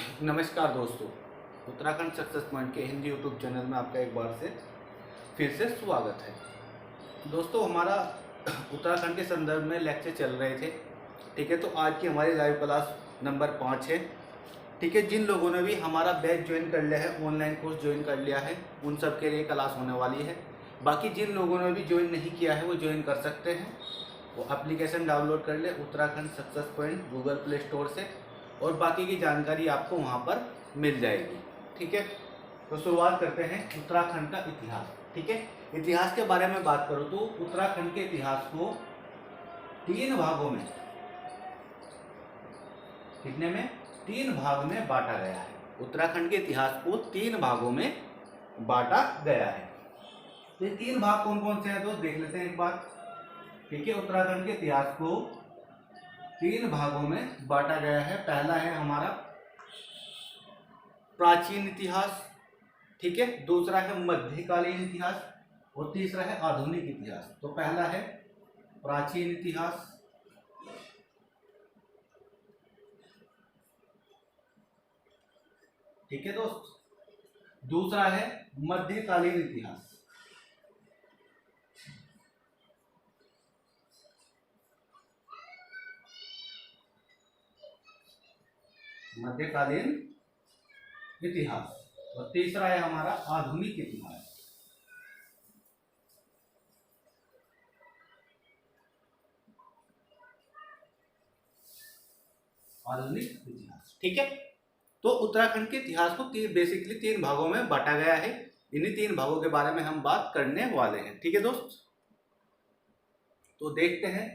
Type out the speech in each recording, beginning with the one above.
नमस्कार दोस्तों, Uttarakhand success point के हिंदी यूट्यूब चैनल में आपका एक बार से फिर से स्वागत है। दोस्तों, हमारा उत्तराखंड के संदर्भ में लेक्चर चल रहे थे। ठीक है, तो आज की हमारी लाइव क्लास नंबर 5 है। ठीक है, जिन लोगों ने भी हमारा बैच ज्वाइन कर लिया है, ऑनलाइन कोर्स ज्वाइन कर लिया है, उन सब के लिए क्लास होने वाली है। बाकी जिन लोगों ने भी ज्वाइन नहीं किया है वो ज्वाइन कर सकते हैं। वो एप्लीकेशन डाउनलोड कर ले Uttarakhand success point Google play store से, और बाकी की जानकारी आपको वहाँ पर मिल जाएगी। ठीक है, तो शुरुआत करते हैं उत्तराखंड का इतिहास। ठीक है, इतिहास के बारे में बात करूँ तो उत्तराखंड के इतिहास को 3 भागों में, कितने में, 3 भाग में बांटा गया है। उत्तराखंड के इतिहास को 3 भागों में बांटा गया है। तो ये 3 भाग कौन कौन से हैं तो देख लेते हैं एक बार। ठीक है, उत्तराखंड के इतिहास को 3 भागों में बांटा गया है। पहला है हमारा प्राचीन इतिहास, ठीक है, दूसरा है मध्यकालीन इतिहास, और तीसरा है आधुनिक इतिहास। तो पहला है प्राचीन इतिहास, ठीक है दोस्त। दूसरा है मध्यकालीन इतिहास, मध्यकालीन इतिहास, और तीसरा है हमारा आधुनिक इतिहास, आधुनिक इतिहास। ठीक है, तो उत्तराखंड के इतिहास को बेसिकली 3 भागों में बांटा गया है। इन्हीं 3 भागों के बारे में हम बात करने वाले हैं। ठीक है दोस्त, तो देखते हैं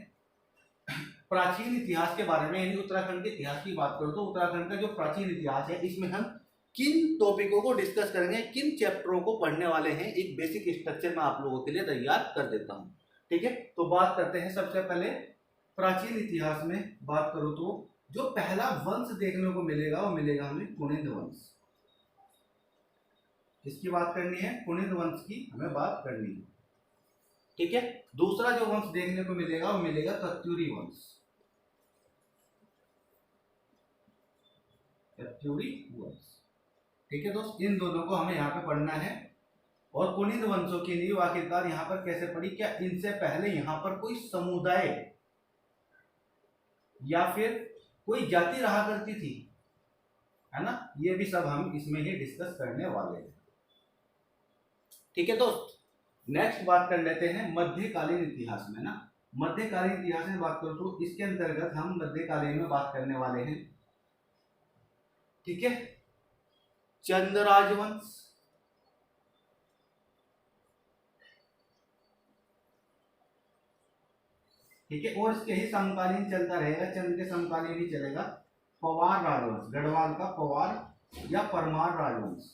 प्राचीन इतिहास के बारे में। यानी उत्तराखंड के इतिहास की बात करूं तो उत्तराखंड का जो प्राचीन इतिहास है, इसमें हम किन टॉपिकों को डिस्कस करेंगे, किन चैप्टरों को पढ़ने वाले हैं, एक बेसिक स्ट्रक्चर मैं आप लोगों के लिए तैयार कर देता हूं। ठीक है, तो बात करते हैं। सबसे पहले प्राचीन इतिहास में बात करूं तो जो पहला वंश देखने को मिलेगा वो मिलेगा हमें कुनिंद वंश। किसकी बात करनी है? कुनिंद वंश की हमें बात करनी है। ठीक है, दूसरा जो वंश देखने को मिलेगा वो मिलेगा कत्यूरी वंश, कत्यूरी वंश। ठीक है दोस्त, इन दोनों को हमें यहाँ पे पढ़ना है। और कुनिंद वंशों की नींव आखिरकार यहाँ पर कैसे पड़ी? क्या इनसे पहले यहाँ पर कोई समुदाय या फिर कोई जाति रहा करती थी, है ना? ये भी सब हम इसमें ही डिस्कस करने वाले हैं। ठीक है दोस्त, नेक्स्ट बात कर लेते हैं मध्यकालीन इतिहास में ना। मध्यकालीन इतिहास में बात करूं तो इसके अंतर्गत हम मध्यकालीन में बात करने वाले हैं। ठीक है, चंद राजवंश, ठीक है, और इसके ही समकालीन चलता रहेगा, चंद के समकालीन ही चलेगा पवार राजवंश, गढ़वाल का पवार या परमार राजवंश।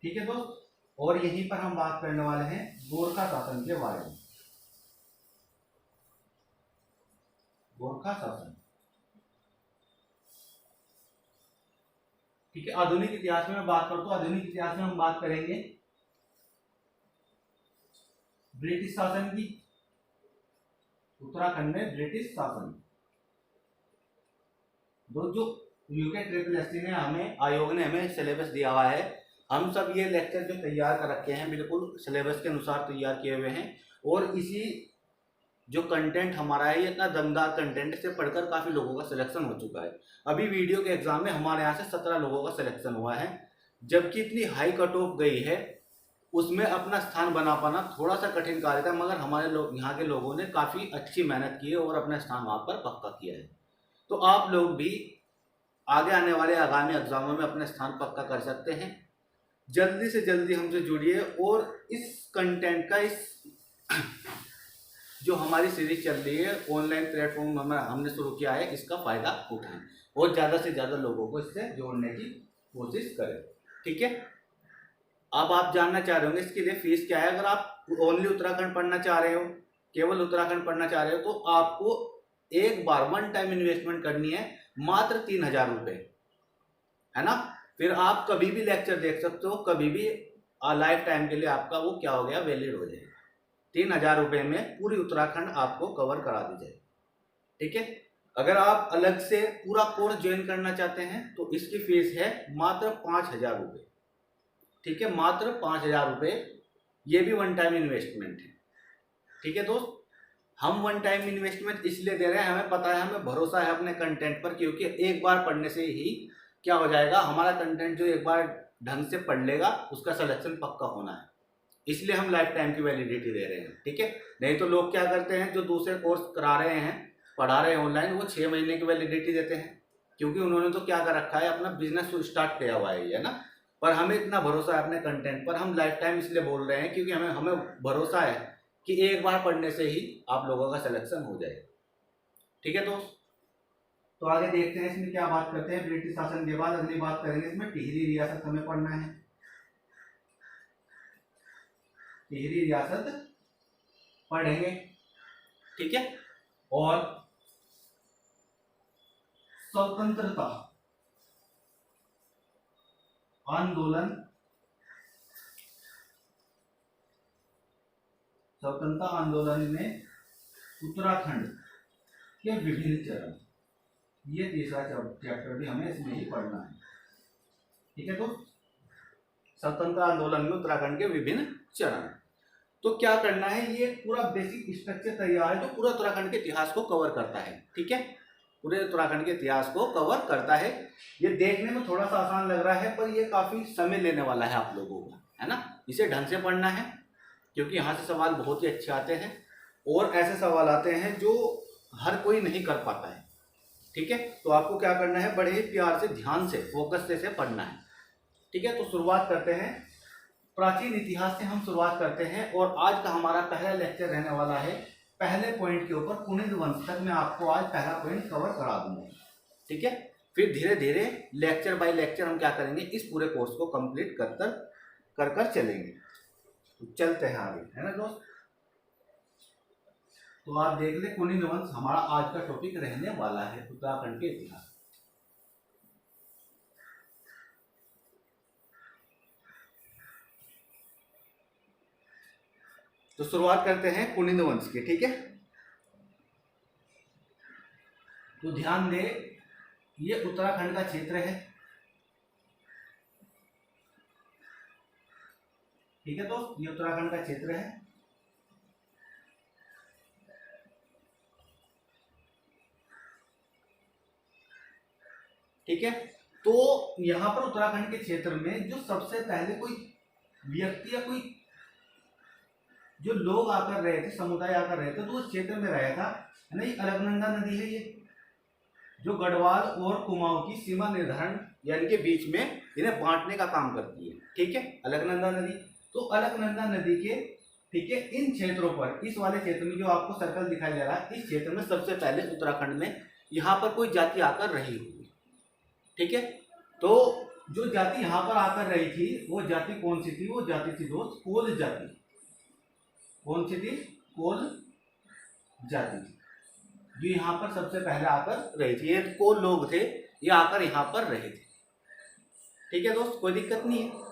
ठीक है दोस्त, और यहीं पर हम बात करने वाले हैं गोरखा शासन के बारे में। गोरखा शासन, ठीक है। आधुनिक इतिहास में बात करूं तो आधुनिक इतिहास में हम बात करेंगे ब्रिटिश शासन की। उत्तराखंड में ब्रिटिश शासन, जो यूके ट्रिपल एससी ने हमें, आयोग ने हमें सिलेबस दिया हुआ है, हम सब ये लेक्चर जो तैयार कर रखे हैं बिल्कुल सिलेबस के अनुसार तैयार किए हुए हैं। और इसी जो कंटेंट हमारा है, ये इतना दमदार कंटेंट, इसे पढ़कर काफ़ी लोगों का सिलेक्शन हो चुका है। अभी वीडियो के एग्जाम में हमारे यहाँ से 17 लोगों का सिलेक्शन हुआ है, जबकि इतनी हाई कट ऑफ गई है, उसमें अपना स्थान बना पाना थोड़ा सा कठिन कार्य था। मगर हमारे लोग, यहाँ के लोगों ने काफ़ी अच्छी मेहनत की है और अपना स्थान वहाँ पर पक्का किया है। तो आप लोग भी आगे आने वाले आगामी एग्जामों में अपना स्थान पक्का कर सकते हैं। जल्दी से जल्दी हमसे जुड़िए और इस कंटेंट का, इस जो हमारी सीरीज चल रही है ऑनलाइन प्लेटफॉर्म हमने शुरू किया है, इसका फायदा उठाएं और ज़्यादा से ज़्यादा लोगों को इससे जोड़ने की कोशिश करें। ठीक है, अब आप जानना चाह रहे होंगे इसके लिए फीस क्या है। अगर आप ओनली उत्तराखंड पढ़ना चाह रहे हो, केवल उत्तराखंड पढ़ना चाह रहे हो, तो आपको एक बार वन टाइम इन्वेस्टमेंट करनी है, मात्र 3000 रुपये, है ना। फिर आप कभी भी लेक्चर देख सकते हो, कभी भी लाइफ टाइम के लिए आपका वो क्या हो गया, वैलिड हो जाएगा। 3000 रुपये में पूरी उत्तराखंड आपको कवर करा दी जाए। ठीक है, अगर आप अलग से पूरा कोर्स ज्वाइन करना चाहते हैं तो इसकी फीस है मात्र 5,000 रुपये। ठीक है, मात्र 5,000 रुपये। ये भी वन टाइम इन्वेस्टमेंट है। ठीक है दोस्त, हम वन टाइम इन्वेस्टमेंट इसलिए दे रहे हैं, हमें पता है, हमें भरोसा है अपने कंटेंट पर, क्योंकि एक बार पढ़ने से ही क्या हो जाएगा, हमारा कंटेंट जो एक बार ढंग से पढ़ लेगा उसका सिलेक्शन पक्का होना है। इसलिए हम लाइफ टाइम की वैलिडिटी दे रहे हैं। ठीक है, नहीं तो लोग क्या करते हैं, जो दूसरे कोर्स करा रहे हैं, पढ़ा रहे हैं ऑनलाइन, वो 6 महीने की वैलिडिटी देते हैं, क्योंकि उन्होंने तो क्या कर रखा है, अपना बिजनेस स्टार्ट किया हुआ है ना। पर हमें इतना भरोसा है अपने कंटेंट पर, हम लाइफ टाइम इसलिए बोल रहे हैं क्योंकि हमें भरोसा है कि एक बार पढ़ने से ही आप लोगों का सिलेक्शन हो जाएगा। ठीक है दोस्त, तो आगे देखते हैं इसमें क्या बात करते हैं। ब्रिटिश शासन के बाद अगली बात करेंगे इसमें टिहरी रियासत हमें पढ़ना है। टिहरी रियासत पढ़ेंगे। ठीक है, और स्वतंत्रता आंदोलन, स्वतंत्रता आंदोलन में उत्तराखंड के विभिन्न चरण, ये तीसरा चैप्टर भी हमें इसमें ही पढ़ना है। ठीक है, तो स्वतंत्रता आंदोलन में उत्तराखंड के विभिन्न चरण। तो क्या करना है, ये पूरा बेसिक स्ट्रक्चर तैयार है जो पूरा उत्तराखंड के इतिहास को कवर करता है। ठीक है, पूरे उत्तराखंड के इतिहास को कवर करता है। ये देखने में थोड़ा सा आसान लग रहा है, पर ये काफी समय लेने वाला है आप लोगों को, है ना। इसे ढंग से पढ़ना है, क्योंकि यहाँ से सवाल बहुत ही अच्छे आते हैं, और ऐसे सवाल आते हैं जो हर कोई नहीं कर पाता है। ठीक है, तो आपको क्या करना है, बड़े ही प्यार से, ध्यान से, फोकस से पढ़ना है। ठीक है, तो शुरुआत करते हैं, प्राचीन इतिहास से हम शुरुआत करते हैं, और आज का हमारा पहला लेक्चर रहने वाला है पहले पॉइंट के ऊपर, कुनिद वंश तक मैं आपको आज पहला पॉइंट कवर करा दूंगा। ठीक है, फिर धीरे धीरे लेक्चर बाय लेक्चर हम क्या करेंगे, इस पूरे कोर्स को कंप्लीट कर चलेंगे। तो चलते हैं आगे, है ना दोस्त। तो आप देख ले, कुनिद वंश हमारा आज का टॉपिक रहने वाला है, उत्तराखंड के इतिहास। तो शुरुआत करते हैं कुनिद वंश की। ठीक है, तो ध्यान दे, ये उत्तराखंड का क्षेत्र है। ठीक है दोस्त, ये उत्तराखंड का क्षेत्र है। ठीक है, तो यहां पर उत्तराखंड के क्षेत्र में जो सबसे पहले कोई व्यक्ति या कोई जो लोग आकर रहे थे, समुदाय आकर रहे थे, तो उस क्षेत्र में रहा था, है ना। ये अलकनंदा नदी है, ये जो गढ़वाल और कुमाऊं की सीमा निर्धारण यानी के बीच में इन्हें बांटने का काम करती है। ठीक है, अलकनंदा नदी। तो अलकनंदा नदी के, ठीक है, इन क्षेत्रों पर, इस वाले क्षेत्र में जो आपको सर्कल दिखाई दे रहा है, इस क्षेत्र में सबसे पहले उत्तराखंड में यहाँ पर कोई जाति आकर रही होगी। ठीक है, तो जो जाति यहाँ पर आकर रही थी, वो जाति कौन सी थी, वो जाति थी दोस्त कोल जाति। कौन सी थी, कोल जाति, जो यहाँ पर सबसे पहले आकर रही थी। ये कोल लोग थे, ये आकर यहाँ पर रहे थे। ठीक है दोस्त, कोई दिक्कत नहीं है।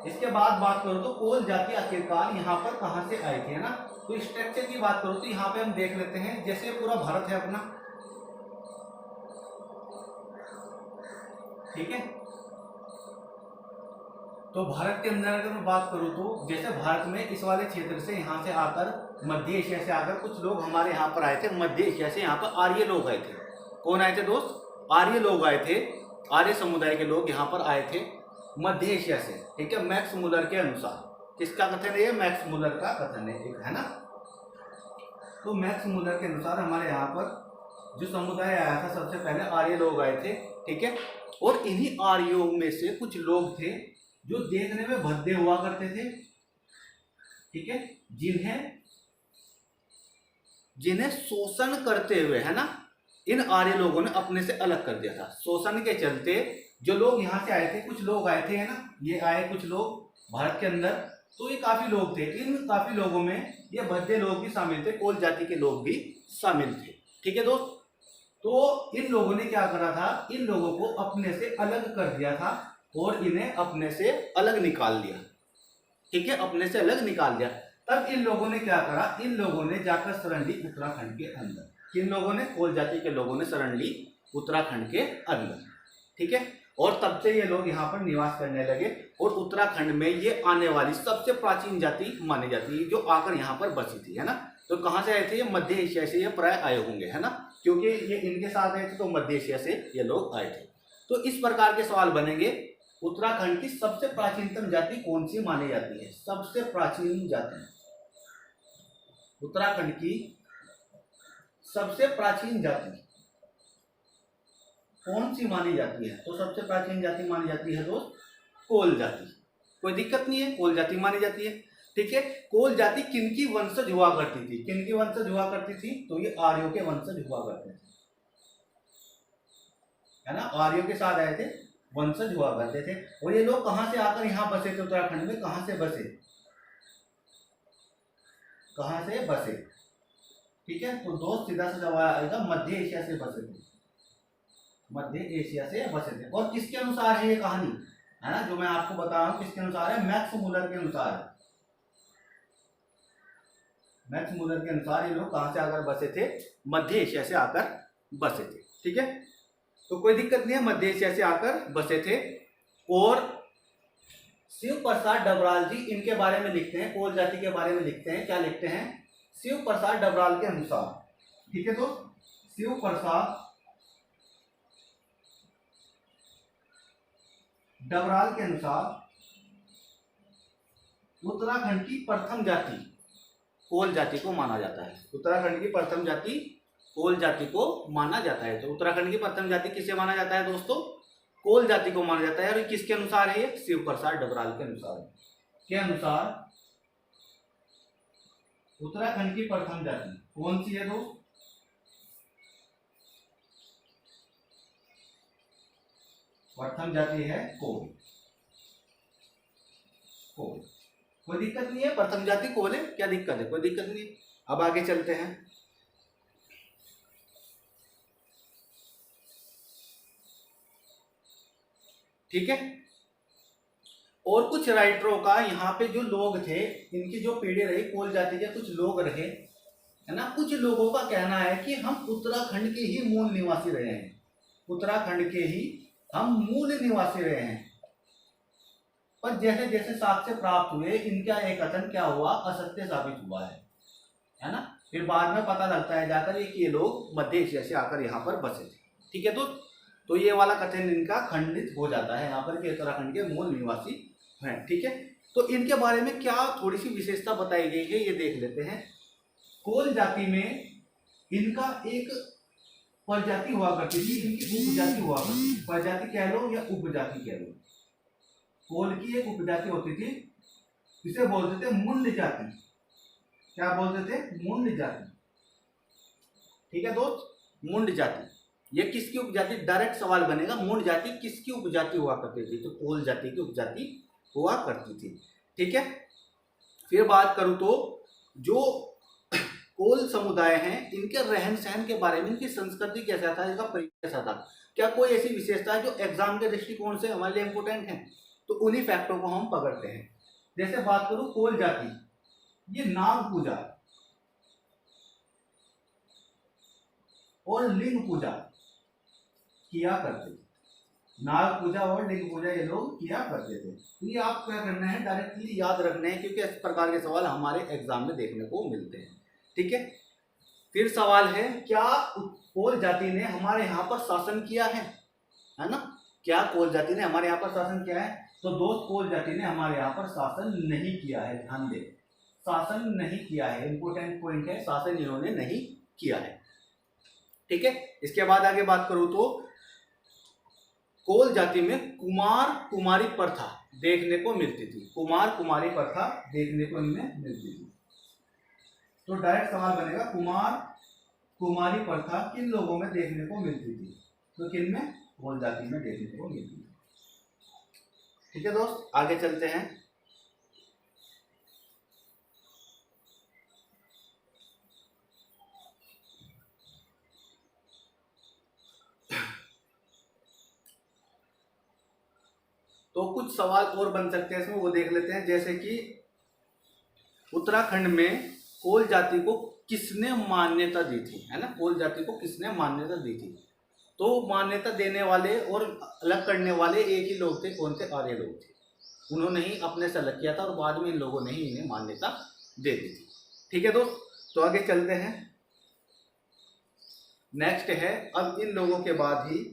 इसके बाद बात करो तो कोल जाति आखिरकार यहाँ पर कहाँ से आई थी, है ना। तो स्ट्रक्चर की बात करो तो यहाँ पे हम देख लेते हैं, जैसे पूरा भारत है अपना। ठीक है, तो भारत के अंदर अगर मैं बात करूं तो जैसे भारत में इस वाले क्षेत्र से यहाँ से आकर, मध्य एशिया से आकर कुछ लोग हमारे यहाँ पर आए थे। मध्य एशिया से यहाँ पर आर्य लोग आए थे। कौन आए थे दोस्त, आर्य लोग आए थे। आर्य समुदाय के लोग यहाँ पर आए थे मध्य एशिया से। ठीक है, मैक्स मुलर के अनुसार। किसका कथन है ये, मैक्स मुलर का कथन है ना। तो मैक्स मुलर के अनुसार हमारे यहाँ पर जो समुदाय आया था, सबसे पहले आर्य लोग आए थे। ठीक है, और इन्हीं आर्यों में से कुछ लोग थे जो देखने में भद्दे हुआ करते थे। ठीक है, जिन्हें शोषण करते हुए, है ना, इन आर्य लोगों ने अपने से अलग कर दिया था। शोषण के चलते जो लोग यहाँ से आए थे, कुछ लोग आए थे, है ना, ये आए कुछ लोग भारत के अंदर। तो ये काफी लोग थे, इन काफी लोगों में ये भद्दे लोग भी शामिल थे, कोल जाति के लोग भी शामिल थे। ठीक है दोस्त, तो इन लोगों ने क्या करा था, इन लोगों को अपने से अलग कर दिया था और इन्हें अपने से अलग निकाल दिया। ठीक है, अपने से अलग निकाल दिया। तब इन लोगों ने क्या करा, इन लोगों ने जाकर शरण ली उत्तराखंड के अंदर। किन लोगों ने? कोल जाति के लोगों ने शरण ली उत्तराखंड के अंदर, ठीक है। और तब से ये लोग यहाँ पर निवास करने लगे और उत्तराखंड में ये आने वाली सबसे प्राचीन जाति मानी जाती है जो आकर यहाँ पर बसी थी, है ना। तो कहाँ से आए थे? ये मध्य एशिया से ये प्राय आए होंगे, है ना, क्योंकि ये इनके साथ आए थे तो मध्य एशिया से ये लोग आए थे। तो इस प्रकार के सवाल बनेंगे। उत्तराखंड की सबसे प्राचीनतम जाति कौन सी मानी जाती है? सबसे प्राचीन जाति, उत्तराखंड की सबसे प्राचीन जाति कौन सी मानी जाती है? तो सबसे प्राचीन जाति मानी जाती है दोस्त कोल जाति। कोई दिक्कत नहीं है, कोल जाति मानी जाती है, ठीक है। कोल जाति किनकी वंशज हुआ करती थी? किनकी वंशज हुआ करती थी? तो ये आर्यों के वंशज हुआ करते थे, है ना। आर्यों के साथ आए थे, वंशज हुआ करते थे। और ये लोग कहां से आकर यहाँ बसे थे? उत्तराखंड में कहां से बसे? कहां से बसे? ठीक है, तो दोस्त सीधा सा जवाब आएगा मध्य एशिया से बसे थे, मध्य एशिया से बसे थे। और किसके अनुसार है ये कहानी, है ना, जो मैं आपको बता रहा हूं किसके अनुसार है? मैक्स मुलर के अनुसार है। मैक्स मुलर के अनुसार ये लोग कहां से आकर बसे थे? मध्य एशिया से आकर बसे थे, ठीक है। तो कोई दिक्कत नहीं है, मध्य एशिया से आकर बसे थे। और शिव प्रसाद डबराल जी इनके बारे में लिखते हैं, कोल जाति के बारे में लिखते हैं। क्या लिखते हैं? शिव प्रसाद डबराल के अनुसार, ठीक है। तो शिव प्रसाद डबराल के अनुसार उत्तराखंड की प्रथम जाति कोल जाति को माना जाता है। उत्तराखंड की प्रथम जाति कोल जाति को माना जाता है। तो उत्तराखंड की प्रथम जाति किसे माना जाता है दोस्तों? कोल जाति को माना जाता है। और किसके अनुसार है ये? शिव प्रसाद डबराल के अनुसार। के अनुसार उत्तराखंड की प्रथम जाति कौन सी है दोस्त? प्रथम जाति है कोल। कोल, कोई दिक्कत नहीं है, प्रथम जाति कोल है, क्या दिक्कत है? कोई दिक्कत नहीं है। अब आगे चलते हैं। ठीक है, और कुछ राइटरों का यहाँ पे जो लोग थे, इनकी जो पीढ़ी रही, कोल जाति के कुछ लोग रहे, है ना। कुछ लोगों का कहना है कि हम उत्तराखंड के ही मूल निवासी रहे हैं, उत्तराखंड के ही हम मूल निवासी रहे हैं। पर जैसे जैसे साक्ष्य प्राप्त हुए, इनका एक कथन क्या हुआ? असत्य साबित हुआ है ना। फिर बाद में पता लगता है जाकर कि ये लोग मध्य एशिया से आकर यहाँ पर बसे थे, ठीक है। तो ये वाला कथन इनका खंडित हो जाता है यहाँ पर कि उत्तराखंड के मूल निवासी हैं, ठीक है। तो इनके बारे में क्या थोड़ी सी विशेषता बताई गई है, ये देख लेते हैं। कोल जाति में इनका एक प्रजाति हुआ करती थी, इनकी उपजाति हुआ करती थी। प्रजाति कह लो या उपजाति कह लो, कोल की एक उपजाति होती थी, इसे बोलते थे मुंड जाति। क्या बोलते थे? मुंड जाति, ठीक है दोस्त, मुंड जाति। ये किसकी उपजाति? डायरेक्ट सवाल बनेगा, मुंड जाति किसकी उपजाति हुआ करती थी? तो कोल जाति की उपजाति हुआ करती थी, ठीक है। फिर बात करूं तो जो कोल समुदाय हैं, इनके रहन सहन के बारे में, इनकी संस्कृति कैसा था, इनका परिचय कैसा था, क्या कोई ऐसी विशेषता है जो एग्जाम के दृष्टिकोण से हमारे लिए इंपोर्टेंट है? तो उन्हीं फैक्टों को हम पकड़ते हैं। जैसे बात करूं कोल जाति, ये नाग पूजा और लिंग पूजा किया करते थे। नाग पूजा और लिंग पूजा ये लोग किया करते थे। तो ये आप क्या करना है, डायरेक्टली याद रखना है, क्योंकि इस प्रकार के सवाल हमारे एग्जाम में देखने को मिलते हैं, ठीक है। फिर सवाल है, क्या कोल जाति ने हमारे यहाँ पर शासन किया है ना। क्या कोल जाति ने हमारे यहाँ पर शासन किया है? तो दोस्त कोल जाति ने हमारे यहाँ पर शासन नहीं किया है, ध्यान दे, शासन नहीं किया है, इंपोर्टेंट पॉइंट है, शासन इन्होंने नहीं किया है, ठीक है। इसके बाद आगे बात करूं तो कोल जाति में कुमार कुमारी प्रथा देखने को मिलती थी, कुमार कुमारी प्रथा देखने को इनमें मिलती थी। तो डायरेक्ट सवाल बनेगा, कुमार कुमारी प्रथा किन लोगों में देखने को मिलती थी? तो किन में? कोल जाति में देखने को मिलती थी, ठीक है दोस्त। आगे चलते हैं। तो कुछ सवाल और बन सकते हैं इसमें, वो देख लेते हैं। जैसे कि उत्तराखंड में कोल जाति को किसने मान्यता दी थी, है ना, कोल जाति को किसने मान्यता दी थी। तो मान्यता देने वाले और अलग करने वाले एक ही लोग थे, कौन थे, आर्य लोग थे। उन्होंने ही अपने से अलग किया था और बाद में इन लोगों ने ही इन्हें मान्यता दे दी थी। ठीक है दोस्त, तो आगे चलते हैं। नेक्स्ट है, अब इन लोगों के बाद ही,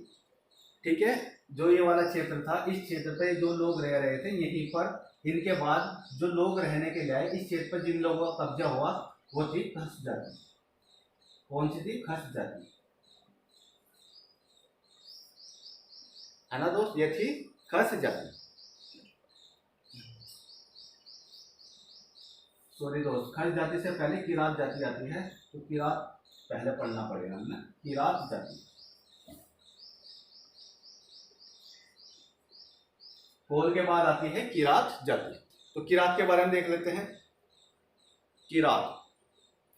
ठीक है, जो ये वाला क्षेत्र था, इस क्षेत्र पे जो लोग रह रहे थे यहीं पर, इनके बाद जो लोग रहने के लिए आए इस क्षेत्र पर, जिन लोगों का कब्जा हुआ वो थी खस जाति। कौन सी थी, खस जाति, है ना दोस्त, ये थी खस जाति। सॉरी दोस्त, खस जाति से पहले किरात जाति आती है, तो किरात पहले पढ़ना पड़ेगा हमें, किरात जाति। कोल के बाद आती है किरात जाति। तो किरात के बारे में देख लेते हैं। किरात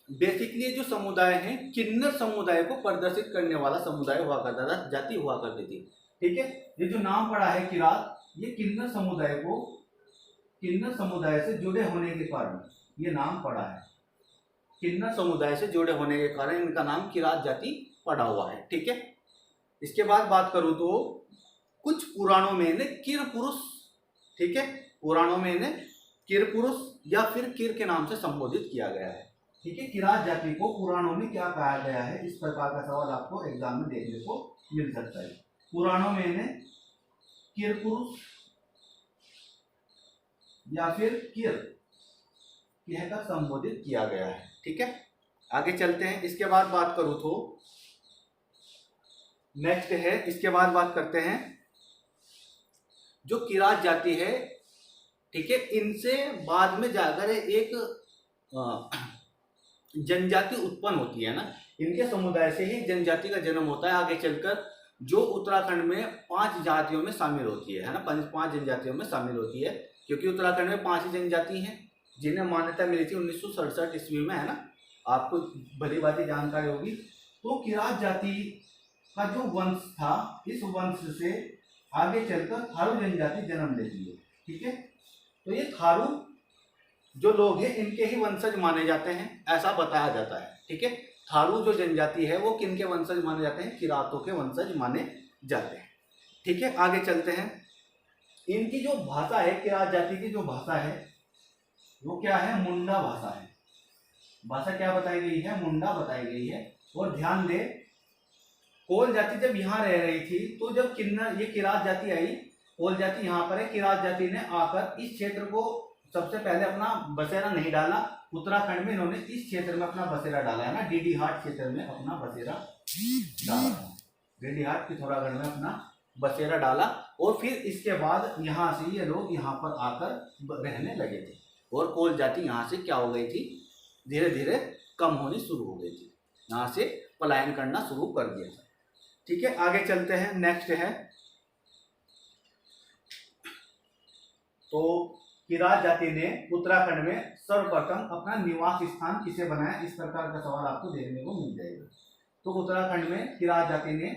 बेसिकली जो समुदाय है, किन्नर समुदाय को प्रदर्शित करने वाला समुदाय हुआ करता था, जाति हुआ करती थी। ठीक है, ये जो नाम पड़ा है किरात, ये किन्नर समुदाय को, किन्नर समुदाय से जुड़े होने के कारण ये नाम पड़ा है। किन्नर समुदाय से जुड़े होने के कारण इनका नाम किरात जाति पड़ा हुआ है। ठीक है, इसके बाद बात करूं तो कुछ पुराणों में इन्हें किर पुरुष, ठीक है, पुराणों में इन्हें किर पुरुष या फिर किर के नाम से संबोधित किया गया है। ठीक है, किरात जाति को पुराणों में क्या कहा गया है, इस प्रकार का सवाल आपको एग्जाम में देखने को मिल सकता है। पुराणों में इन्हें किर पुरुष या फिर किर कहकर संबोधित किया गया है। ठीक है, आगे चलते हैं। इसके बाद बात करूं तो नेक्स्ट है, इसके बाद बात करते हैं जो किरात जाति है, ठीक है, इनसे बाद में जाकर एक जनजाति उत्पन्न होती है ना, इनके समुदाय से ही जनजाति का जन्म होता है आगे चलकर, जो उत्तराखंड में 5 जातियों में शामिल होती है ना, 5 जनजातियों में शामिल होती है, क्योंकि उत्तराखंड में 5 ही जनजाति हैं जिन्हें मान्यता मिली थी 1967 ईस्वी में, है ना, आपको भली भांति जानकारी होगी। तो किरात जाति का जो वंश था, इस वंश से आगे चलकर थारू जनजाति जन्म लेती है। ठीक है, तो ये थारू जो लोग हैं इनके ही वंशज माने जाते हैं, ऐसा बताया जाता है। ठीक है, थारू जो जनजाति है वो किन के वंशज माने जाते हैं, किरातों के वंशज माने जाते हैं। ठीक है, आगे चलते हैं। इनकी जो भाषा है, किरात जाति की जो भाषा है वो क्या है, मुंडा भाषा है। भाषा क्या बताई गई है, मुंडा बताई गई है। और ध्यान दे, कोल जाति जब यहाँ रह रही थी, तो जब किन्नर, ये किरात जाति आई, कोल जाति यहाँ पर है, किरात जाति ने आकर इस क्षेत्र को सबसे पहले अपना बसेरा नहीं डाला, उत्तराखंड में इन्होंने इस क्षेत्र में अपना बसेरा डाला है ना, डीडी हाट क्षेत्र में अपना बसेरा डाला, डीडी हाट पिथौरागढ़ में अपना बसेरा डाला। और फिर इसके बाद यहाँ से ये लोग यहाँ पर आकर रहने लगे थे, और कोल जाति यहाँ से क्या हो गई थी, धीरे धीरे कम होनी शुरू हो गई थी, यहाँ से पलायन करना शुरू कर दिया था। ठीक है, आगे चलते हैं। नेक्स्ट है, तो किरात जाति ने उत्तराखंड में सर्वप्रथम अपना निवास स्थान किसे बनाया, इस प्रकार का सवाल आपको देखने को मिल जाएगा। तो उत्तराखंड में किरात जाति ने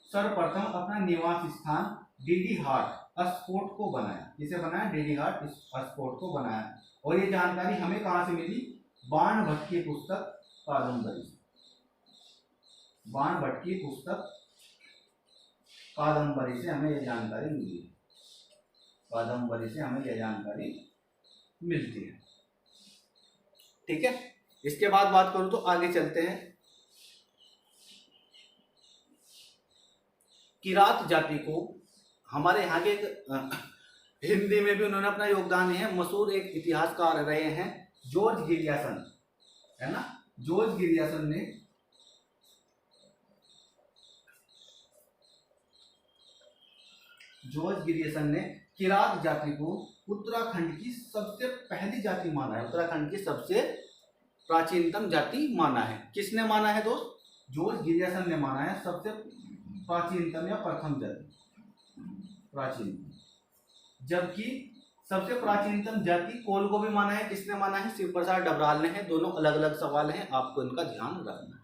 सर्वप्रथम अपना निवास स्थान डीडी हाट अस्पोर्ट को बनाया। किसे बनाया, डीडी हाट अस्पोर्ट को बनाया। और ये जानकारी हमें कहाँ से मिली, बाण भट्ट की पुस्तक कादम्बरी, बाण भट्ट की पुस्तक कादम्बरी से हमें यह जानकारी मिली, कादम्बरी से हमें यह जानकारी मिलती है। ठीक है, इसके बाद बात करूं तो आगे चलते हैं। किरात जाति को हमारे यहाँ के हिंदी में भी उन्होंने अपना योगदान है, मशहूर एक इतिहासकार रहे हैं जॉर्ज गिरियासन, है ना, जॉर्ज गिरियासन ने किरात जाति को उत्तराखंड की सबसे पहली जाति माना है, उत्तराखंड की सबसे प्राचीनतम जाति माना है। किसने माना है दोस्त, जॉर्ज गिरियासन ने माना है सबसे प्राचीनतम या प्रथम जाति, प्राचीनतम। जबकि सबसे प्राचीनतम जाति कोल को भी माना है, किसने माना है, शिव प्रसाद डबराल ने है। दोनों अलग अलग सवाल हैं, आपको इनका ध्यान रखना है।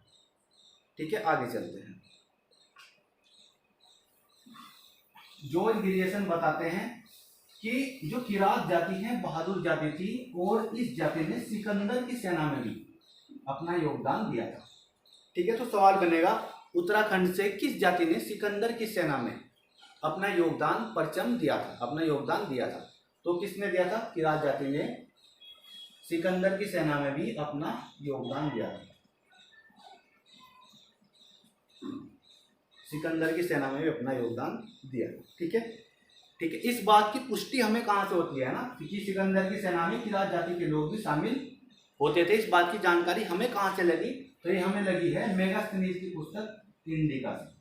ठीक है, आगे चलते हैं। जॉर्ज गिरियासन बताते हैं कि जो किरात जाति है बहादुर जाति थी, और इस जाति ने सिकंदर की सेना में भी अपना योगदान दिया था। ठीक है, तो सवाल बनेगा उत्तराखंड से किस जाति ने सिकंदर की सेना में अपना योगदान परचम दिया था, अपना योगदान दिया था। तो किसने दिया था? किरात जाति ने सिकंदर की सेना में भी अपना योगदान दिया था। सिकंदर की सेना में भी अपना योगदान दिया। ठीक है, ठीक है। इस बात की पुष्टि हमें कहाँ से होती है ना कि सिकंदर की सेना में किरात जाति के लोग भी शामिल होते थे। इस बात की जानकारी हमें कहाँ से लगी? तो ये हमें लगी है मेगास्थनीज की पुस्तक इंडिका से।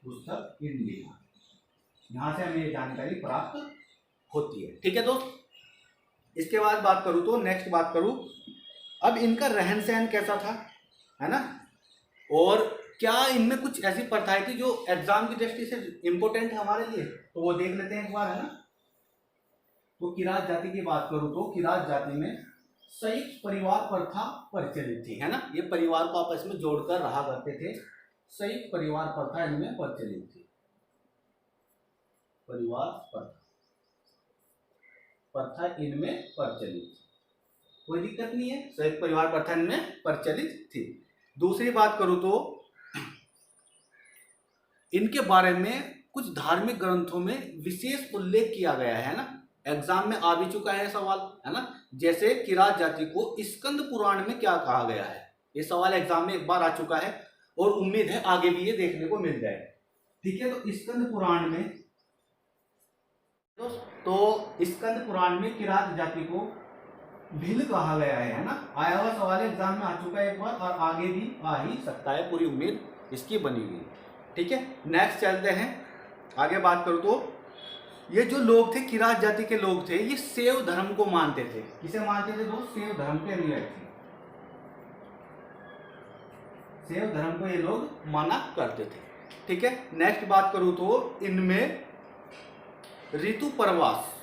पुस्तक इंडिका, यहाँ से हमें ये जानकारी प्राप्त होती है। ठीक है दोस्त, इसके बाद बात करूँ तो नेक्स्ट बात करूँ, अब इनका रहन सहन कैसा था, है ना, और क्या इनमें कुछ ऐसी प्रथाएं थी जो एग्जाम की दृष्टि से इम्पोर्टेंट है हमारे लिए, तो वो देख लेते हैं एक बार, है ना। तो किरात जाति की बात करूं तो किरात जाति में संयुक्त परिवार प्रथा प्रचलित थी, है ना। ये परिवार को आपस में जोड़कर रहा करते थे। संयुक्त परिवार प्रथा इनमें प्रचलित थी। परिवार प्रथा इनमें प्रचलित थी, कोई दिक्कत नहीं है, संयुक्त परिवार प्रथा इनमें प्रचलित थी। दूसरी बात करूं तो इनके बारे में कुछ धार्मिक ग्रंथों में विशेष उल्लेख किया गया है ना। एग्जाम में आ भी चुका है सवाल, है ना। जैसे किरात जाति को स्कंद पुराण में क्या कहा गया है, ये सवाल एग्जाम में एक बार आ चुका है और उम्मीद है आगे भी ये देखने को मिल जाए। ठीक है, तो स्कंद पुराण में स्कंद पुराण में किरात जाति को भील कहा गया है ना। आया हुआ सवाल एग्जाम में आ चुका है एक बार और आगे भी आ ही सकता है, पूरी उम्मीद इसकी बनी हुई। ठीक है, नेक्स्ट चलते हैं आगे। बात करूं तो ये जो लोग थे, किरात जाति के लोग थे, ये शैव धर्म को मानते थे। किसे मानते थे दोस्त? शैव धर्म के अनुयायी थे। शैव धर्म को ये लोग माना करते थे। ठीक है, नेक्स्ट बात करूं तो इनमें ऋतु प्रवास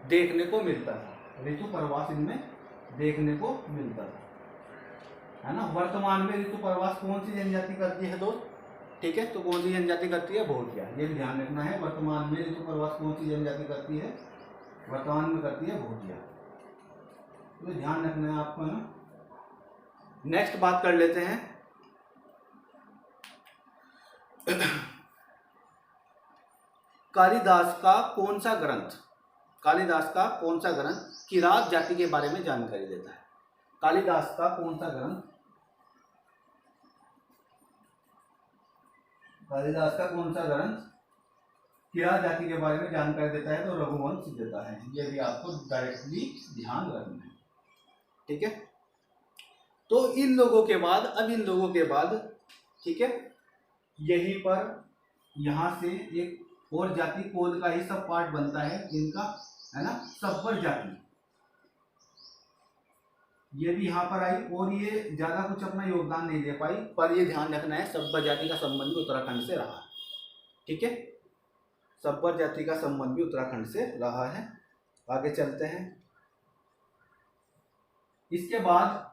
देखने को मिलता था। ऋतु प्रवास इनमें देखने को मिलता था, है ना। वर्तमान में ऋतु प्रवास कौन सी जनजाति करती है दोस्त? ठीक है, तो कौन सी जनजाति करती है? भोटिया। ये भी ध्यान रखना है, वर्तमान में ऋतु प्रवास कौन सी जनजाति करती है? वर्तमान में करती है भोटिया, तो ध्यान रखना है आपको, है। नेक्स्ट बात कर लेते हैं कालिदास का कौन सा ग्रंथ, कालिदास का कौन सा ग्रंथ किरात जाति के बारे में जानकारी देता है? कालिदास का कौन सा ग्रंथ, कालिदास का कौन सा ग्रंथ किरात जाति के बारे में जानकारी देता है? तो रघुवंश देता है। ये भी आपको डायरेक्टली ध्यान रखना है। ठीक है, तो इन लोगों के बाद, अब इन लोगों के बाद, ठीक है, यहीं पर यहां से एक और जाति, कोल का ही सब पार्ट बनता है इनका, है ना, सब्बर जाति। ये भी यहाँ पर आई और ये ज्यादा कुछ अपना योगदान नहीं दे पाई, पर ये ध्यान रखना है सब्बर जाति का संबंध भी उत्तराखंड से रहा। ठीक है, सब्बर जाति का संबंध भी उत्तराखंड से रहा है। आगे चलते हैं। इसके बाद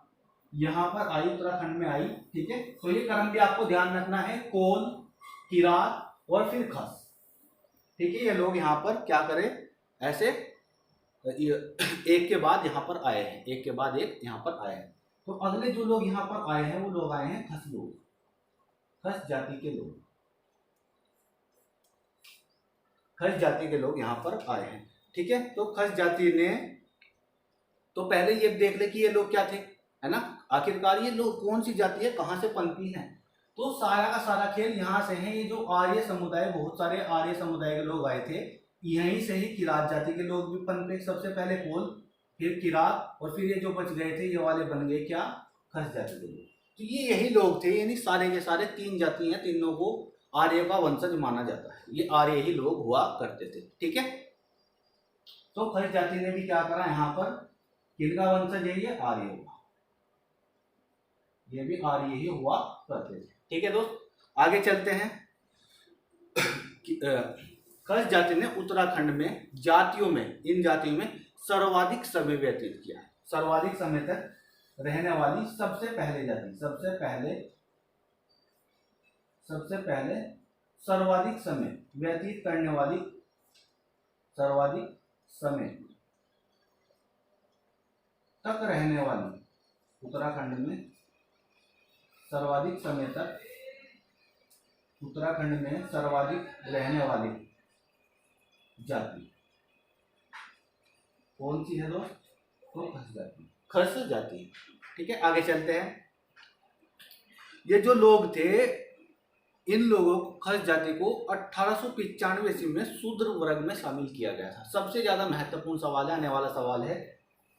यहाँ पर आई, उत्तराखंड में आई। ठीक है, तो ये क्रम भी आपको ध्यान रखना है, कोल, किरात और फिर खस। ठीक है, ये लोग यहाँ पर क्या करें, ऐसे एक के बाद यहाँ पर आए हैं, एक के बाद एक यहाँ पर आए हैं। तो अगले जो लोग यहाँ पर आए हैं वो लोग आए हैं खस लोग, खस जाति के लोग, खस जाति के लोग यहाँ पर आए हैं। ठीक है, तो खस जाति ने, तो पहले ये देख ले कि ये लोग क्या थे, है ना। आखिरकार ये लोग कौन सी जाति है, कहाँ से पनपी है। तो सारा का सारा खेल यहाँ से है। ये जो आर्य समुदाय, बहुत सारे आर्य समुदाय के लोग आए थे, यहीं से ही किरात जाति के लोग भी पनपे। सबसे पहले कोल, फिर किरात, और फिर ये जो बच गए थे ये वाले बन गए क्या, खस जाति के लोग। तो ये यही लोग थे, यानी सारे के सारे तीन जाति हैं, तीनों को आर्य का वंशज माना जाता है। ये आर्य ही लोग हुआ करते थे। ठीक है, तो खस जाति ने भी क्या करा, यहाँ पर किनका वंशज है, ये आर्य हुआ, ये भी आर्य ही हुआ करते थे। ठीक है दोस्त, आगे चलते हैं। खस जाति ने उत्तराखंड में जातियों में, इन जातियों में सर्वाधिक समय व्यतीत किया। सर्वाधिक समय तक रहने वाली सबसे पहले जाति, सबसे पहले सर्वाधिक समय व्यतीत करने वाली, सर्वाधिक समय तक रहने वाली, उत्तराखंड में सर्वाधिक समय तक, उत्तराखंड में सर्वाधिक रहने वाली जाति कौन सी है दोस्त? तो खस जाति, खस जाति। ठीक है, आगे चलते हैं। ये जो लोग थे, इन लोगों को, खस जाति को 1895 ईस्वी में शूद्र वर्ग में शामिल किया गया था। सबसे ज्यादा महत्वपूर्ण सवाल है, आने वाला सवाल है।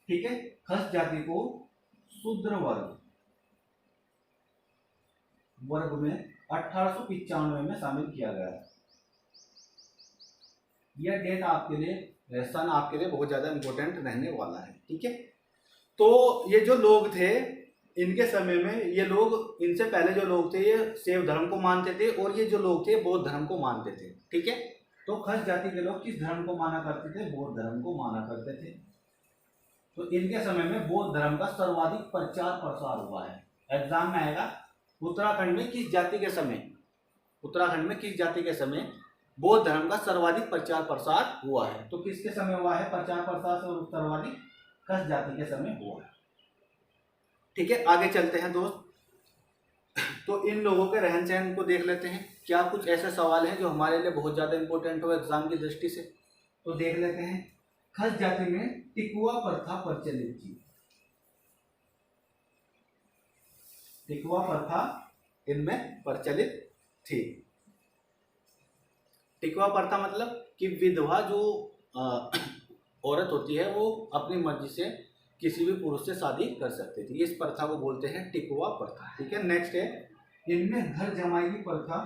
ठीक है, खस जाति को शूद्र वर्ग में 1895 में शामिल किया गया था। यह डेट आपके लिए, सन आपके लिए बहुत ज्यादा इंपॉर्टेंट रहने वाला है। ठीक है, तो ये जो लोग थे, इनके समय में ये लोग, इनसे पहले जो लोग थे ये शैव धर्म को मानते थे, और ये जो लोग थे बौद्ध धर्म को मानते थे। ठीक है, तो खस जाति के लोग किस धर्म को माना करते थे? बौद्ध धर्म को माना करते थे। तो इनके समय में बौद्ध धर्म का सर्वाधिक प्रचार प्रसार हुआ है। एग्जाम में आएगा, उत्तराखंड में किस जाति के समय, उत्तराखंड में किस जाति के समय बौद्ध धर्म का सर्वाधिक प्रचार प्रसार हुआ है? तो किसके समय हुआ है प्रचार प्रसार सर्वाधिक? खस जाति के समय हुआ है। ठीक है, आगे चलते हैं दोस्त। तो इन लोगों के रहन सहन को देख लेते हैं। क्या कुछ ऐसे सवाल हैं जो हमारे लिए बहुत ज्यादा इंपॉर्टेंट हो एग्जाम की दृष्टि से? तो देख लेते हैं। खस जाति में टिकुआ प्रथा प्रचलित थी। टिकुआ प्रथा इनमें प्रचलित थी। टिकुआ प्रथा मतलब कि विधवा जो औरत होती है वो अपनी मर्जी से किसी भी पुरुष से शादी कर सकती थी। इस प्रथा को बोलते हैं टिकुआ प्रथा। ठीक है, नेक्स्ट है, इनमें घर जमाई की प्रथा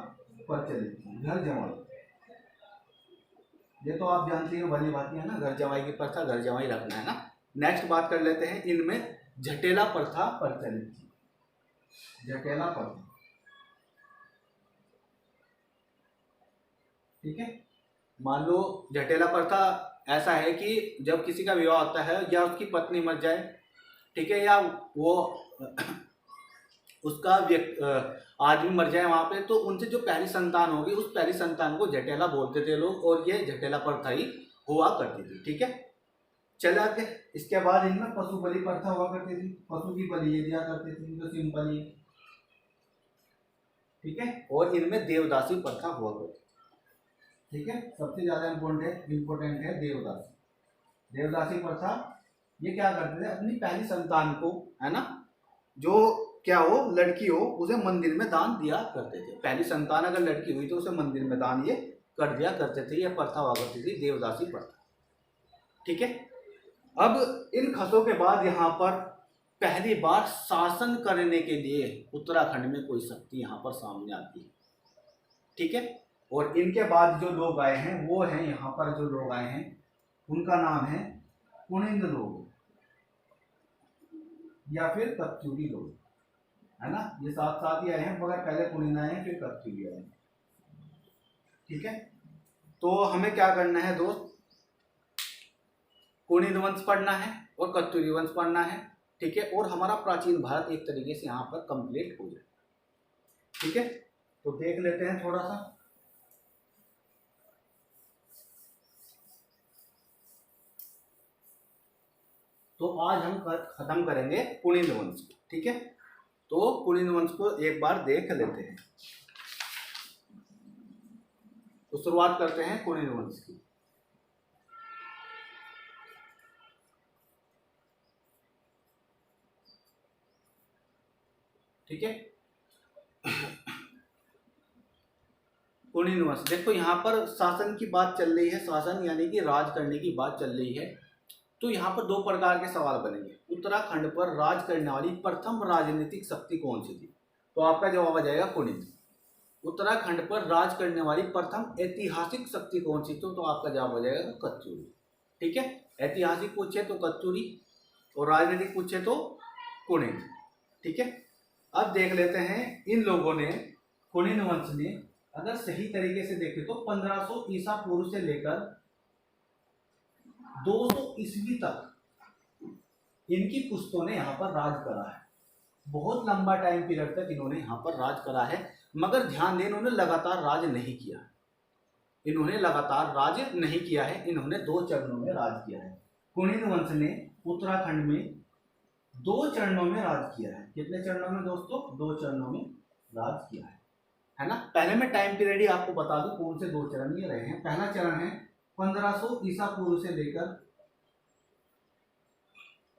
प्रचलित थी। घर जमाई, ये तो आप जानती हो, भली बात है ना, घर जमाई की प्रथा, घर जमाई रखना है ना। नेक्स्ट बात कर लेते हैं, इनमें झटेला प्रथा प्रचलित थी। झटेला प्रथा, ठीक है, मान लो झटेला प्रथा ऐसा है कि जब किसी का विवाह होता है या उसकी पत्नी मर जाए, ठीक है, या वो उसका आदमी मर जाए वहां पे, तो उनसे जो पहली संतान होगी उस पहली संतान को झटेला बोलते थे लोग, और ये झटेला प्रथा ही हुआ करती थी। ठीक है, चले आगे। इसके बाद इनमें पशु बलि प्रथा हुआ करती थी। पशु की बलि ये दिया करते थे, जो सिंपल ही, ठीक है, और इनमें देवदासी प्रथा हुआ करती। ठीक है, सबसे ज्यादा इंपॉर्टेंट है देवदासी। देवदासी प्रथा, ये क्या करते थे, अपनी पहली संतान को, है ना, जो क्या हो, लड़की हो, उसे मंदिर में दान दिया करते थे। पहली संतान अगर लड़की हुई तो उसे मंदिर में दान ये कर दिया करते थे। यह प्रथा हुआ करती थी, देवदासी प्रथा। ठीक है, अब इन खसों के बाद यहाँ पर पहली बार शासन करने के लिए उत्तराखंड में कोई शक्ति यहाँ पर सामने आती है। ठीक है, और इनके बाद जो लोग आए हैं वो हैं, यहाँ पर जो लोग आए हैं उनका नाम है कुनिंद लोग या फिर कत्यूरी लोग, है ना। ये साथ साथ ही आए हैं, मगर पहले कुनिंद आए हैं फिर कत्यूरी आए हैं। ठीक है, तो हमें क्या करना है दोस्त, कुनिंद वंश पढ़ना है और कत्यूरी वंश पढ़ना है। ठीक है, और हमारा प्राचीन भारत एक तरीके से यहाँ पर कंप्लीट हो जाए। ठीक है, तो देख लेते हैं थोड़ा सा। तो आज हम खत्म करेंगे कुनिंद वंश को। ठीक है, तो कुनिंद वंश को एक बार देख लेते हैं। तो शुरुआत करते हैं कुनिंद वंश की। ठीक है, कुनिंद वंश, देखो यहाँ पर शासन की बात चल रही है, शासन यानी कि राज करने की बात चल रही है। तो यहाँ पर दो प्रकार के सवाल बनेंगे। उत्तराखंड पर राज करने वाली प्रथम राजनीतिक शक्ति कौन सी थी? तो आपका जवाब आ जाएगा कुनिंद। उत्तराखंड पर राज करने वाली प्रथम ऐतिहासिक शक्ति कौन सी? तो आपका जवाब हो जाएगा कत्यूरी। ठीक है, ऐतिहासिक पूछे तो कत्यूरी और राजनीतिक पूछे तो कुनिंद। ठीक है, अब देख लेते हैं इन लोगों ने, कुनिंद वंश ने, अगर सही तरीके से देखें तो 1500 ईसा पूर्व से लेकर 200 ईस्वी तक इनकी पुश्तों ने यहाँ पर राज करा है। बहुत लंबा टाइम पीरियड तक इन्होंने यहाँ पर राज करा है, मगर ध्यान दें इन्होंने लगातार राज नहीं किया। इन्होंने लगातार राज नहीं किया है, इन्होंने 2 चरणों में राज किया है। कुनिंद वंश ने उत्तराखंड में 2 चरणों में राज किया है। कितने चरणों में दोस्तों? 2 चरणों में राज किया है ना। पहले मैं टाइम पीरियड ही आपको बता दूं कौन से 2 चरण ये रहे हैं। पहला चरण है 1500 ईसा पूर्व से लेकर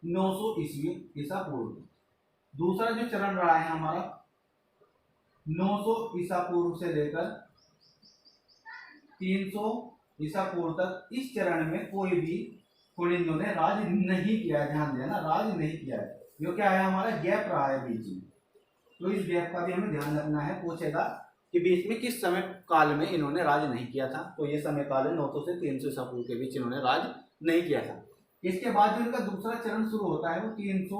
900 ईस्वी ईसा पूर्व। दूसरा जो चरण रहा है हमारा 900 ईसा पूर्व से लेकर 300 ईसा पूर्व तक। इस चरण में कोई भी कुलिंदों ने राज नहीं किया है। ध्यान देना, राज नहीं किया है। जो क्या है हमारा गैप रहा है बीच में, तो इस गैप का भी हमें ध्यान रखना है। पूछेगा कि बीच में किस समय काल में इन्होंने राज नहीं किया था, तो ये समय काल है 900 से 300 ईसा पूर्व के बीच इन्होंने राज नहीं किया था। इसके बाद जो इनका दूसरा चरण शुरू होता है वो 300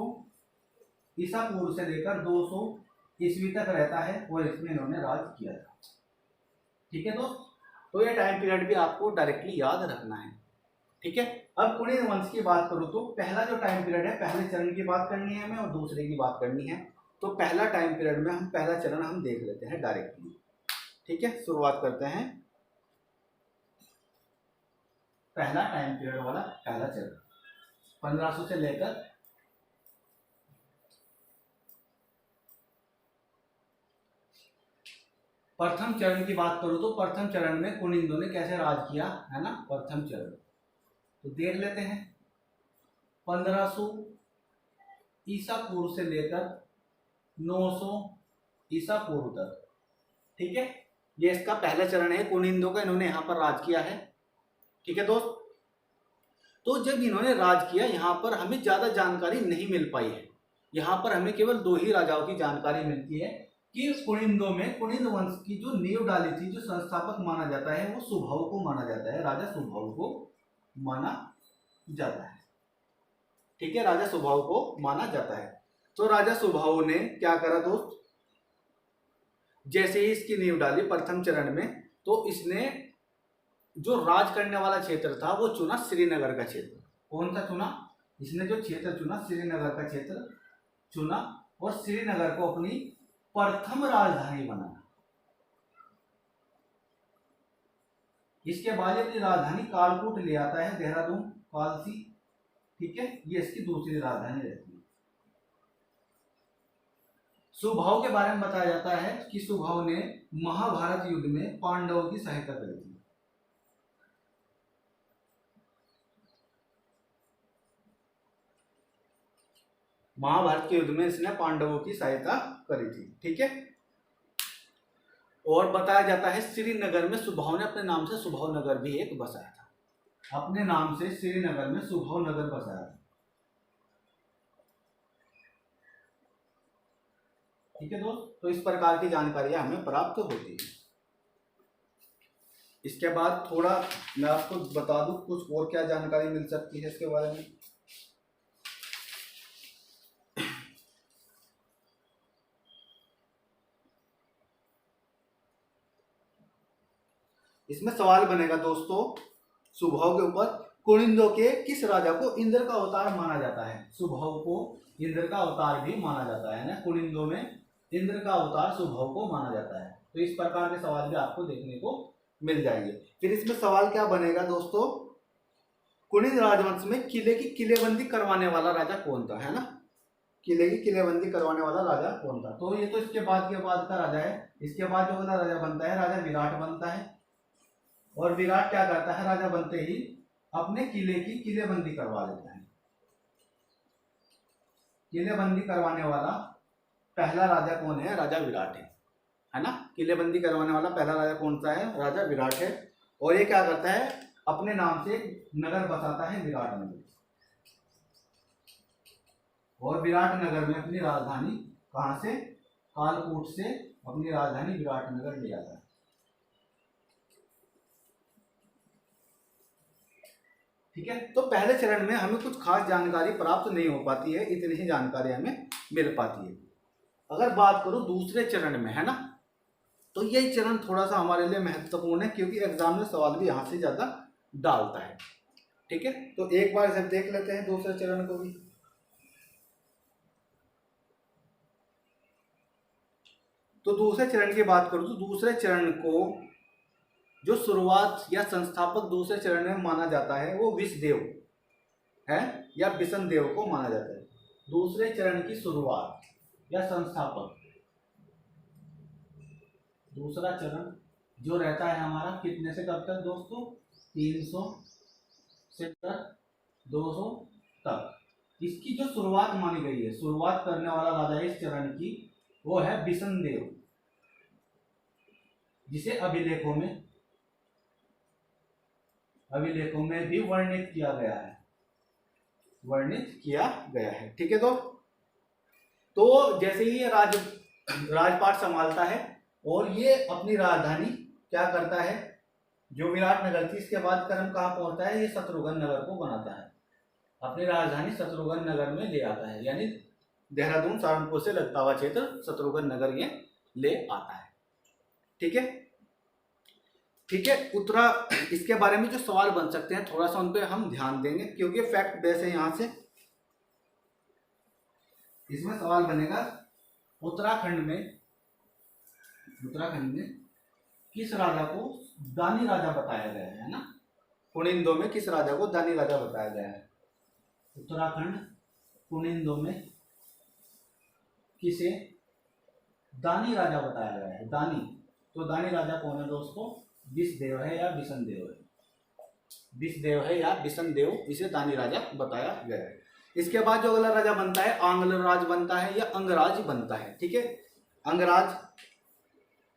ईसा पूर्व से लेकर 200 ईस्वी तक रहता है और इसमें इन्होंने राज किया था। ठीक है दोस्त, तो ये टाइम पीरियड भी आपको डायरेक्टली याद रखना है। ठीक है, अब कुलीन वंश की बात करूं तो पहला जो टाइम पीरियड है, पहले चरण की बात करनी है हमें और दूसरे की बात करनी है। तो पहला टाइम पीरियड में हम पहला चरण हम देख लेते हैं डायरेक्टली। ठीक है, शुरुआत करते हैं पहला टाइम पीरियड वाला पहला चरण 1500 से लेकर प्रथम चरण की बात करूं तो प्रथम चरण में कुनिंदों ने कैसे राज किया है ना। प्रथम चरण तो देख लेते हैं 1500 ईसा पूर्व से लेकर 900 ईसा पूर्व तक। ठीक है, ये इसका पहला चरण है कुनिंदों का, इन्होंने यहाँ पर राज किया है। ठीक है दोस्त, तो जब इन्होंने राज किया यहाँ पर हमें ज्यादा जानकारी नहीं मिल पाई है। यहाँ पर हमें केवल 2 ही राजाओं की जानकारी मिलती है कि कुनिंदों में कुनिंद वंश की जो नींव डाली थी, जो संस्थापक माना जाता है वो सुभाव को माना जाता है, राजा सुभाव को माना जाता है। ठीक है, राजा सुभाव को माना जाता है। तो राजा सुभाव ने क्या करा दोस्त, जैसे ही इसकी नींव डाली प्रथम चरण में, तो इसने जो राज करने वाला क्षेत्र था वो चुना श्रीनगर का क्षेत्र। कौन सा चुना? इसने जो क्षेत्र चुना श्रीनगर का क्षेत्र चुना और श्रीनगर को अपनी प्रथम राजधानी बनाया। इसके बाद अपनी राजधानी कालकूट ले आता है, देहरादून कालसी। ठीक है, ये इसकी दूसरी राजधानी रहती है। सुभाव के बारे में बताया जाता है कि सुभाव ने महाभारत युद्ध में पांडवों की सहायता करी थी। महाभारत के युद्ध में इसने पांडवों की सहायता करी थी। ठीक है, और बताया जाता है श्रीनगर में सुभाव ने अपने नाम से सुभाव नगर भी एक बसाया था। अपने नाम से श्रीनगर में सुभाव नगर बसाया था। ठीक है दोस्त, तो इस प्रकार की जानकारियां हमें प्राप्त होती है। इसके बाद थोड़ा मैं आपको बता दूं कुछ और क्या जानकारी मिल सकती है इसके बारे में। इसमें सवाल बनेगा दोस्तों सुभाव के ऊपर, कुनिंदों के किस राजा को इंद्र का अवतार माना जाता है? सुभाव को इंद्र का अवतार भी माना जाता है ना, कुनिंदों में इंद्र का अवतार सुभाव को माना जाता है। तो इस प्रकार के सवाल भी आपको देखने को मिल जाएंगे। फिर इसमें सवाल क्या बनेगा दोस्तों, कुनिंद राजवंश में किले की किलेबंदी करवाने वाला राजा कौन था, है ना। किले की किलेबंदी करवाने वाला राजा कौन था? तो ये तो इसके बाद का राजा है। इसके बाद जो वाला राजा बनता है राजा विराट बनता है। और विराट क्या करता है, राजा बनते ही अपने किले की किलेबंदी करवा लेता है। किलेबंदी करवाने वाला पहला राजा कौन है? राजा विराट है ना। किलेबंदी करवाने वाला पहला राजा कौन सा है? राजा विराट है। और ये क्या करता है, अपने नाम से नगर बसाता है विराट नगर। और विराट नगर में अपनी राजधानी कहां से? कालकूट से अपनी राजधानी विराट नगर ले आता है। ठीक है, तो पहले चरण में हमें कुछ खास जानकारी प्राप्त नहीं हो पाती है, इतनी ही जानकारी हमें मिल पाती है। अगर बात करूं दूसरे चरण में, है ना, तो यही चरण थोड़ा सा हमारे लिए महत्वपूर्ण है क्योंकि एग्जाम में सवाल भी यहां से ज्यादा डालता है। ठीक है, तो एक बार जब देख लेते हैं दूसरे चरण को भी। तो दूसरे चरण की बात करूं तो दूसरे चरण को जो शुरुआत या संस्थापक दूसरे चरण में माना जाता है वो विषदेव है या विषम देव को माना जाता है। दूसरे चरण की शुरुआत या संस्थापक। दूसरा चरण जो रहता है हमारा कितने से कब तक दोस्तों, 300 से 200 तक। इसकी जो शुरुआत मानी गई है, शुरुआत करने वाला राजा इस चरण की, वो है बिशनदेव, जिसे अभिलेखों में भी वर्णित किया गया है, ठीक है। तो जैसे ही ये राजपाट संभालता है और ये अपनी राजधानी क्या करता है, जो विराट नगर थी इसके बाद क्रम कहाँ पहुंचता है, ये शत्रुघ्न नगर को बनाता है, अपनी राजधानी शत्रुघ्न नगर में ले आता है, यानी देहरादून सहारनपुर से लगता हुआ क्षेत्र शत्रुघ्न नगर ये ले आता है। ठीक है। उत्तरा इसके बारे में जो सवाल बन सकते हैं थोड़ा सा उन पे हम ध्यान देंगे, क्योंकि फैक्ट बेस है। यहाँ से इसमें सवाल बनेगा, उत्तराखंड में किस राजा को दानी राजा बताया गया है ना। कुनिंदो में किस राजा को दानी राजा बताया गया है। उत्तराखंड कुनिंदो में किसे दानी राजा बताया गया है। दानी, तो दानी राजा कौन है दोस्तों, विषदेव है या बिशनदेव है। विषदेव है या बिशनदेव, इसे दानी राजा बताया गया है। इसके बाद जो अगला राजा बनता है आंग्ल राज बनता है या अंगराज बनता है। ठीक है, अंगराज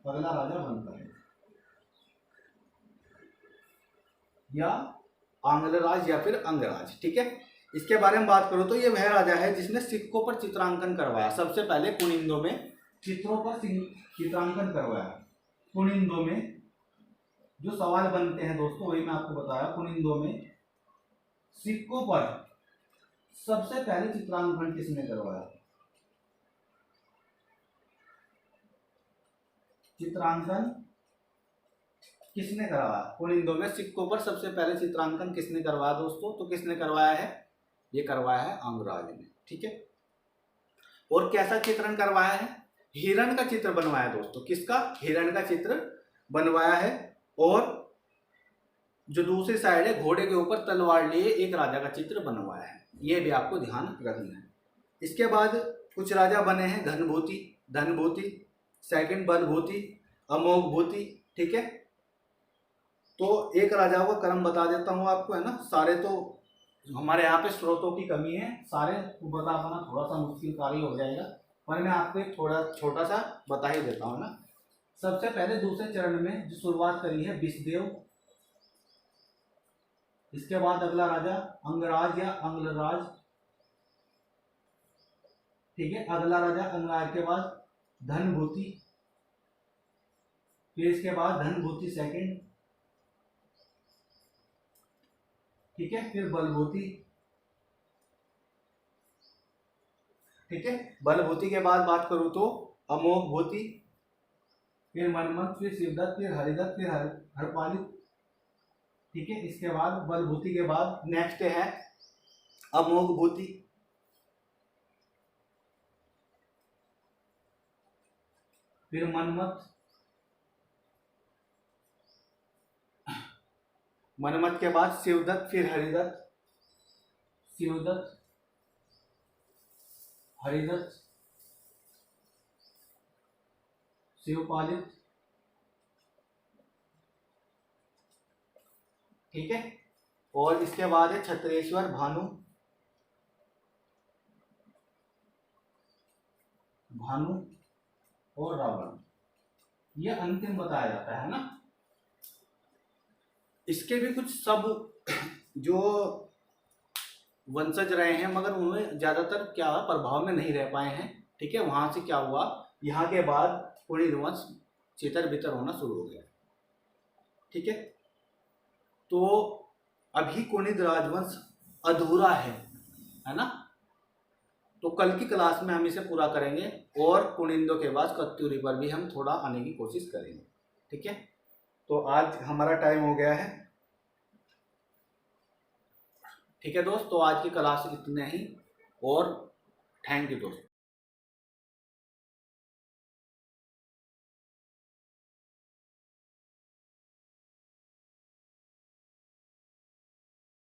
अगला राजा बनता है, या आंग्लराज या फिर अंगराज। ठीक है, इसके बारे में बात करूं तो ये वह राजा है जिसने सिक्कों पर चित्रांकन करवाया। सबसे पहले कुनिंदो में चित्रों पर चित्रांकन करवाया। कुनिंदो में जो सवाल बनते हैं दोस्तों वही मैं आपको बताया। कुनिंदो में सिक्कों पर सबसे पहले चित्रांकन किसने करवाया। चित्रांकन किसने करवाया। कुनिंदो में सिक्कों पर सबसे पहले चित्रांकन किसने करवाया दोस्तों, तो किसने करवाया है, ये करवाया है अंगराज ने। ठीक है, और कैसा चित्रण करवाया है, हिरण का चित्र बनवाया दोस्तों। किसका, हिरण का चित्र बनवाया है। और जो दूसरी साइड है घोड़े के ऊपर तलवार लिए एक राजा का चित्र बनवाया है। ये भी आपको ध्यान रखना है। इसके बाद कुछ राजा बने हैं धनभूति, सेकंड बलभूति, अमोघभूति। ठीक है, तो एक राजा का क्रम बता देता हूँ आपको, है ना। सारे तो हमारे यहाँ पे स्रोतों की कमी है, सारे बता पाना थोड़ा सा मुश्किल कार्य हो जाएगा, पर मैं आपको एक थोड़ा छोटा सा बता ही देता हूँ ना। सबसे पहले दूसरे चरण में जो शुरुआत करी है विषदेव, इसके बाद अगला राजा अंगराज या अंग्लराज। ठीक है, अगला राजा अंगराज के बाद धनभूति, फिर इसके बाद धनभूति सेकंड। ठीक है, फिर बलभूति। ठीक है, बलभूति के बाद बात करूं तो अमोघभूति, फिर मनमथ, फिर शिवदत्त, फिर हरिदत्त, फिर हरपालिक। ठीक है, इसके बाद बलभूति के बाद नेक्स्ट है अमोघभूति, फिर मनमथ के बाद शिवदत्त, फिर हरिदत्त, शिवदत्त, हरिदत्त, शिवपालित। ठीक है, और इसके बाद है छत्रेश्वर, भानु और रावण। ये अंतिम बताया जाता है ना। इसके भी कुछ सब जो वंशज रहे हैं, मगर उन्हें ज्यादातर क्या प्रभाव में नहीं रह पाए हैं। ठीक है, वहां से क्या हुआ, यहाँ के बाद कुणिद वंश चितर बितर होना शुरू हो गया। ठीक है, तो अभी कुणिद राजवंश अधूरा है ना। तो कल की क्लास में हम इसे पूरा करेंगे और कुनिंदो के बाद कत्यूरी पर भी हम थोड़ा आने की कोशिश करेंगे। ठीक है, तो आज हमारा टाइम हो गया है। ठीक है दोस्त, तो आज की क्लास इतने ही, और थैंक यू दोस्त।